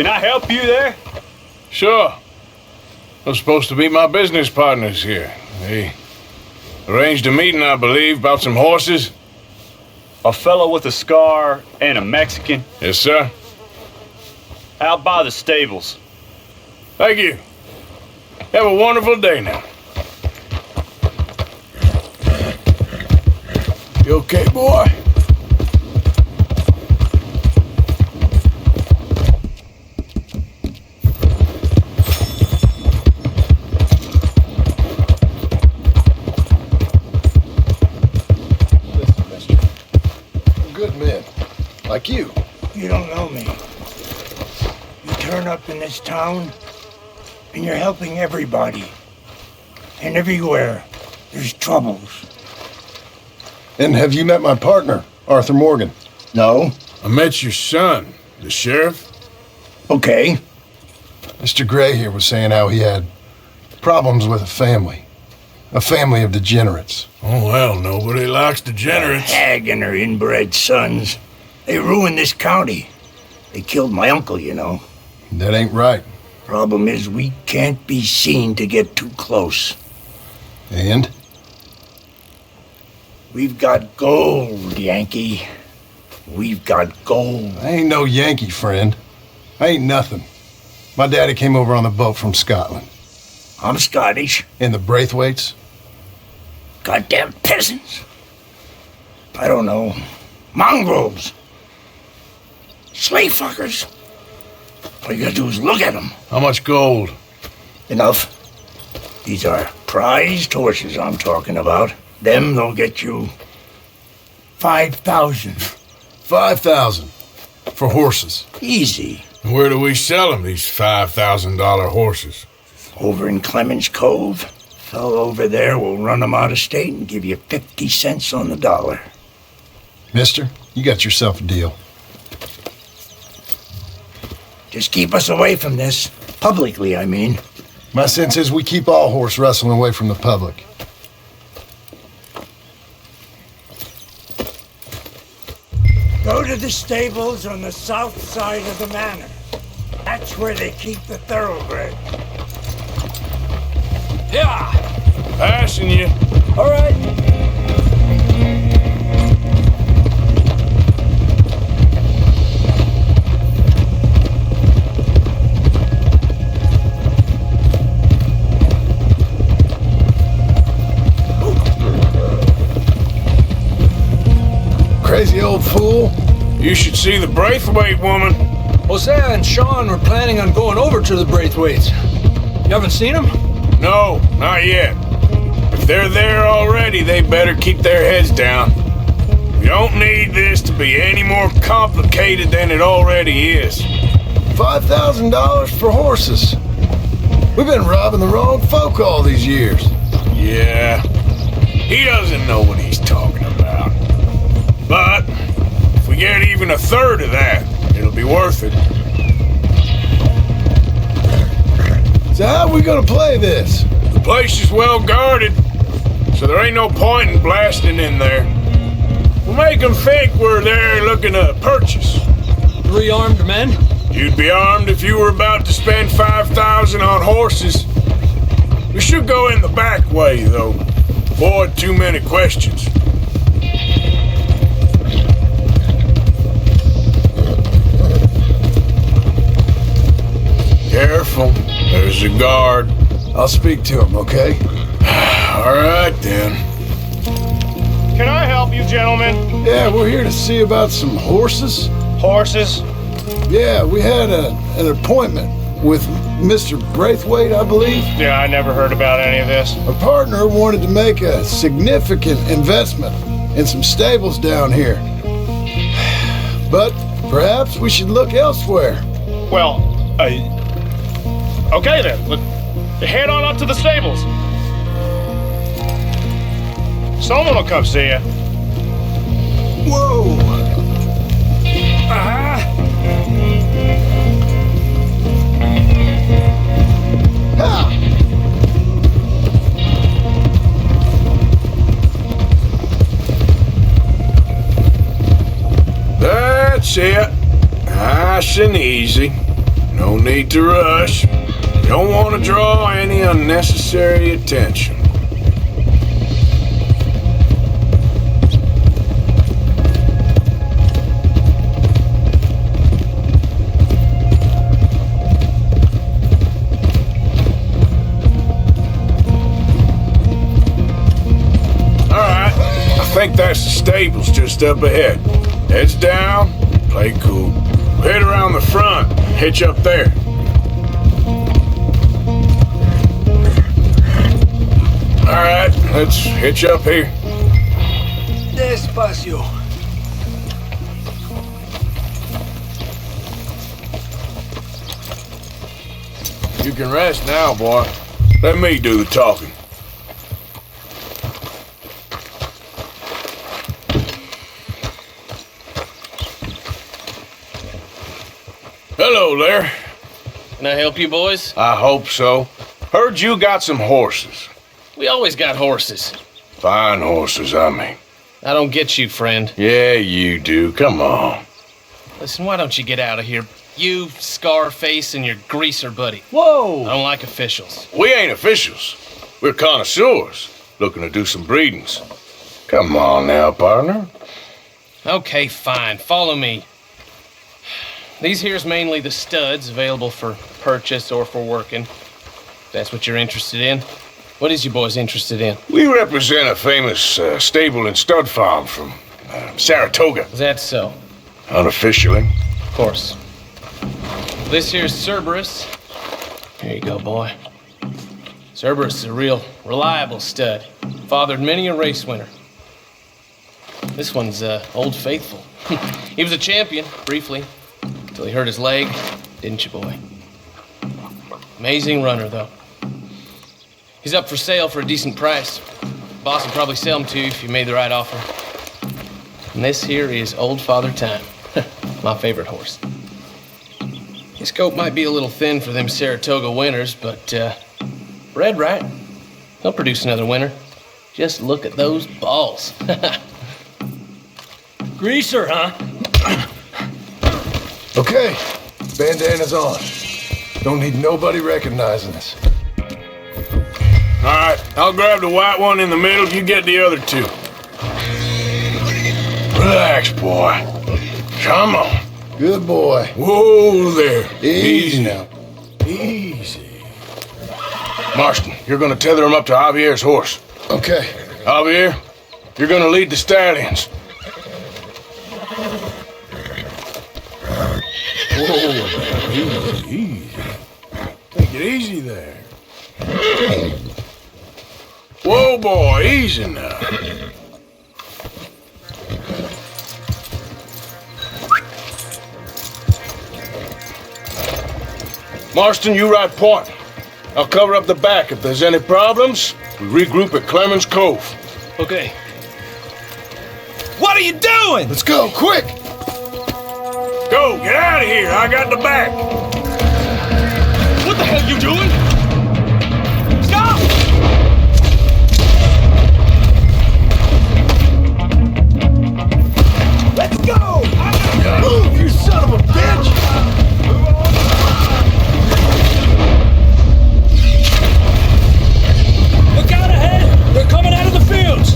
Can I help you there? Sure. They're supposed to be my business partners here. They arranged a meeting, I believe, about some horses. A fellow with a scar and a Mexican. Yes, sir. Out by the stables. Thank you. Have a wonderful day now. You okay, boy? Listen, mister. We're good men. Like you. You don't know me. You turn up in this town, and you're helping everybody. And everywhere, there's troubles. And have you met my partner, Arthur Morgan? No? I met your son, the sheriff. Okay. Mr. Gray here was saying how he had problems with a family of degenerates. Oh, well, nobody likes degenerates. Hag and her inbred sons. They ruined this county. They killed my uncle, you know. That ain't right. Problem is, we can't be seen to get too close. And? We've got gold, Yankee. We've got gold. I ain't no Yankee, friend. I ain't nothing. My daddy came over on the boat from Scotland. I'm Scottish. And the Braithwaites? Goddamn peasants. I don't know. Mongrels. Slave fuckers. All you gotta do is look at them. How much gold? Enough. These are prized horses I'm talking about. Them, they'll get you 5,000. 5,000 for horses. Easy. Where do we sell them, these $5,000 horses? Over in Clemens Cove. Fellow over there will run them out of state and give you 50 cents on the dollar. Mister, you got yourself a deal. Just keep us away from this. Publicly, I mean. My sense is we keep all horse wrestling away from the public. Go to the stables on the south side of the manor. That's where they keep the thoroughbred. Yeah! Passing you. All right. Crazy old fool. You should see the Braithwaite woman. Hosea and Sean were planning on going over to the Braithwaites. You haven't seen them? No, not yet. If they're there already, they better keep their heads down. We don't need this to be any more complicated than it already is. $5,000 for horses. We've been robbing the wrong folk all these years. Yeah, he doesn't know what he's talking about. But if we get even a third of that, it'll be worth it. So how are we gonna play this? The place is well guarded, so there ain't no point in blasting in there. We'll make them think we're there looking to purchase. 3 armed men? You'd be armed if you were about to spend 5,000 on horses. We should go in the back way, though. Avoid too many questions. Careful. There's a guard. I'll speak to him, okay? All right, then. Can I help you, gentlemen? Yeah, we're here to see about some horses. Horses? Yeah, we had an appointment with Mr. Braithwaite, I believe. Yeah, I never heard about any of this. Our partner wanted to make a significant investment in some stables down here. But perhaps we should look elsewhere. Well, okay then. Head on up to the stables. Someone will come see you. Whoa! Ha! That's it. Nice and easy. No No need to rush. You don't want to draw any unnecessary attention. I think that's the stables just up ahead. Heads down, play cool. Head around the front, hitch up there. Alright, let's hitch up here. Despacio. You can rest now, boy. Let me do the talking. Hello there. Can I help you, boys? I hope so. Heard you got some horses. We always got horses. Fine horses, I mean. I don't get you, friend. Yeah, you do. Come on. Listen, why don't you get out of here? You, Scarface, and your greaser buddy. Whoa! I don't like officials. We ain't officials. We're connoisseurs, looking to do some breedings. Come on now, partner. Okay, fine. Follow me. These here's mainly the studs available for purchase or for working. If that's what you're interested in. What is you boys interested in? We represent a famous stable and stud farm from Saratoga, Is that so? unofficially. Of course. This here's Cerberus. Here you go, boy. Cerberus is a real reliable stud. Fathered many a race winner. This one's Old Faithful. He was a champion, briefly, until he hurt his leg, didn't you, boy? Amazing runner, though. He's up for sale for a decent price. Boss will probably sell him to you if you made the right offer. And this here is Old Father Time, my favorite horse. His coat might be a little thin for them Saratoga winters, but bred right, he'll produce another winter. Just look at those balls. Greaser, huh? Okay, bandana's on. Don't need nobody recognizing us. All right, I'll grab the white one in the middle. You get the other two. Relax, boy. Come on. Good boy. Whoa there. Easy now. Easy. Marston, you're gonna tether him up to Javier's horse. Okay. Javier, you're gonna lead the stallions. Whoa, easy, easy. Take it easy there. Whoa, boy, easy now. Marston, you ride point. I'll cover up the back. If there's any problems, we regroup at Clemens Cove. Okay. What are you doing? Let's go, quick! Go, get out of here. I got the back. What the hell you doing? Stop! Let's go! Move, you son of a bitch! Look out ahead! They're coming out of the fields!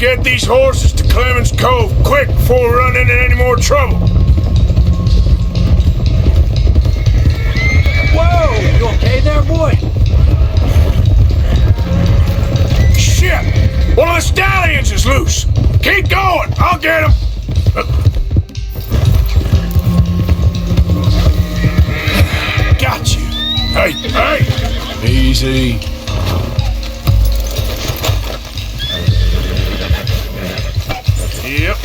get these horses to Clemens Cove quick before we run into any more trouble. Whoa! You okay there, boy? Shit! One of the stallions is loose. Keep going. I'll get him. Got you. Hey, hey! Easy. Yep.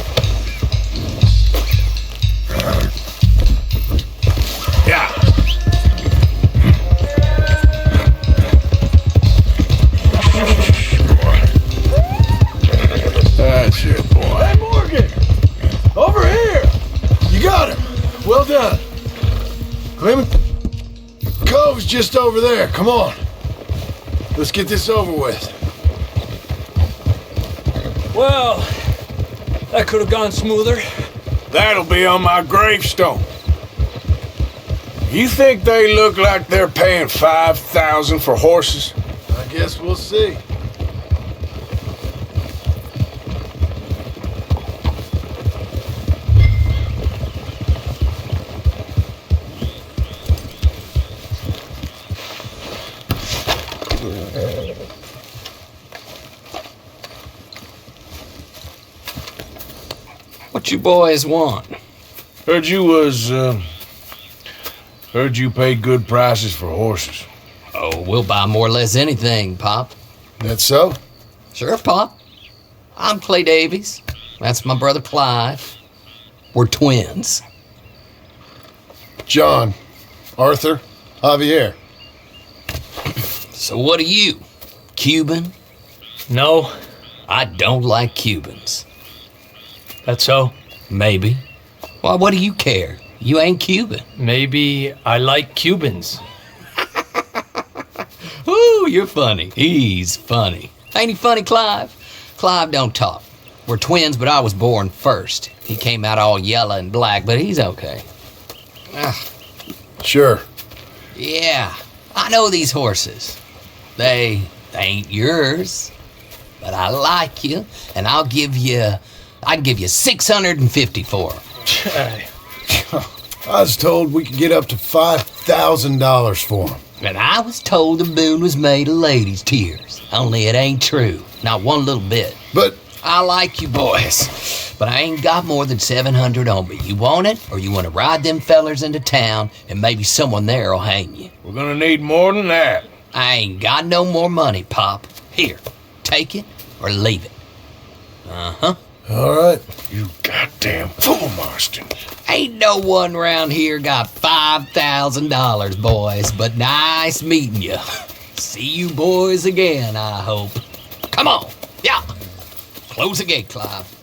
Yeah. That's it, boy. Hey, Morgan! Over here! You got him! Well done. Clement, Cove's just over there. Come on. Let's get this over with. Well, that could have gone smoother. That'll be on my gravestone. You think they look like they're paying $5,000 for horses? I guess we'll see. What you boys want? Heard you pay good prices for horses. Oh, we'll buy more or less anything, Pop. That so? Sure, Pop. I'm Clay Davies. That's my brother Clive. We're twins. John, Arthur, Javier. So what are you? Cuban? No, I don't like Cubans. that's so. Maybe. Why, what do you care? You ain't Cuban. Maybe I like Cubans. Ooh, you're funny. He's funny. Ain't he funny, Clive? Clive don't talk. We're twins, but I was born first. He came out all yellow and black, but he's okay. Sure. Yeah, I know these horses. They ain't yours, but I like you, and I'd give you $650 for them. I was told we could get up to $5,000 for them. And I was told the moon was made of ladies' tears. Only it ain't true. Not one little bit. But I like you boys, but I ain't got more than $700 on me. You want it, or you want to ride them fellers into town, and maybe someone there'll hang you? We're gonna need more than that. I ain't got no more money, Pop. Here, take it or leave it. Uh-huh. all right. You goddamn fool, Marston. Ain't no one round here got $5,000, boys, but nice meeting you. See you boys again, I hope. Come on, yeah. Close the gate, Clive.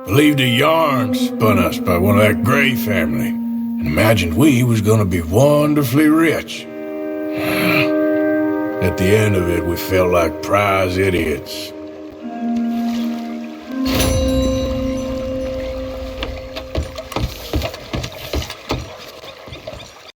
Believed a yarn spun us by one of that Gray family, and imagined we was gonna be wonderfully rich. At the end of it, we felt like prize idiots.